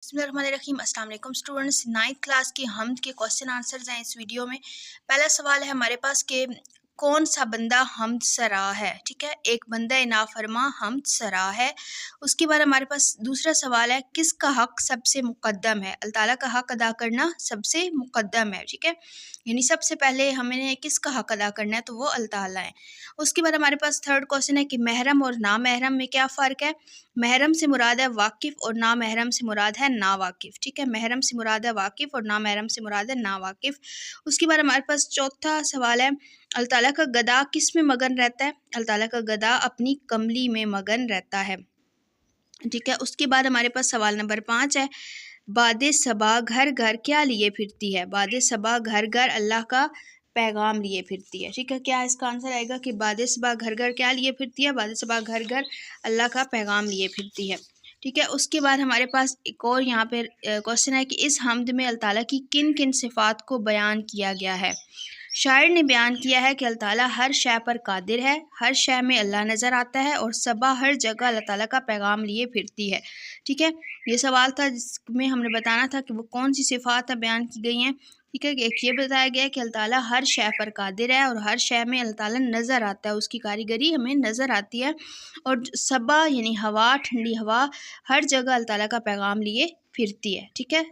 बिस्मिल्लाहिर्रहमानिर्रहीम। अस्सलाम वालेकुम स्टूडेंट्स। 9th क्लास की हम्द के क्वेश्चन आंसर्स हैं इस वीडियो में। पहला सवाल है हमारे पास कि कौन सा बंदा हम्द सरा है। ठीक है, एक बंदा नाफरमा हम्द सरा है। उसके बाद हमारे पास दूसरा सवाल है किसका हक सबसे मुकद्दम है। अल्लाह ताला का हक अदा करना सबसे मुकद्दम है। ठीक है, यानी सबसे पहले हमें किसका हक अदा करना है, तो वो अल्लाह ताला है। उसके बाद हमारे पास थर्ड क्वेश्चन है कि महरम और ना महरम में क्या फ़र्क है। महरम से मुराद है वाकिफ़ और ना महरम से मुराद है ना वाकिफ़। ठीक है, महरम से मुराद है वाकिफ़ और ना महरम से मुराद है ना वाकिफ़। उसके बाद हमारे पास चौथा सवाल है अल्लाह ताला का गधा किस में मगन रहता है। अल्लाह ताला का गधा अपनी कमली में मगन रहता है। ठीक है, उसके बाद हमारे पास सवाल नंबर 5 है बादे सबा घर घर क्या लिए फिरती है। बादे सबा घर घर अल्लाह का पैगाम लिए फिरती है। ठीक है, क्या इसका आंसर आएगा कि बादे सबा घर घर क्या लिए फिरती है। बादे सबा घर घर अल्लाह का पैगाम लिए फिरती है। ठीक है, उसके बाद हमारे पास एक और यहाँ पे क्वेश्चन है कि इस हम्द में अल्लाह ताला की किन किन सिफ़ात को बयान किया गया है। शायर ने बयान किया है कि अल्लाह ताला हर शय पर कादिर है, हर शय में अल्लाह नज़र आता है और सबा हर जगह अल्लाह ताला का पैगाम लिए फिरती है। ठीक है, ये सवाल था जिसमें हमने बताना था कि वो कौन सी सिफ़ात बयान की गई हैं। ठीक है, एक ये बताया गया है कि अल्लाह ताला हर शय पर कादिर है और हर शय में अल्लाह ताला नज़र आता है, उसकी कारीगरी हमें नज़र आती है। और सबा यानी हवा, ठंडी हवा हर जगह अल्लाह ताला का पैगाम लिए फिरती है। ठीक है,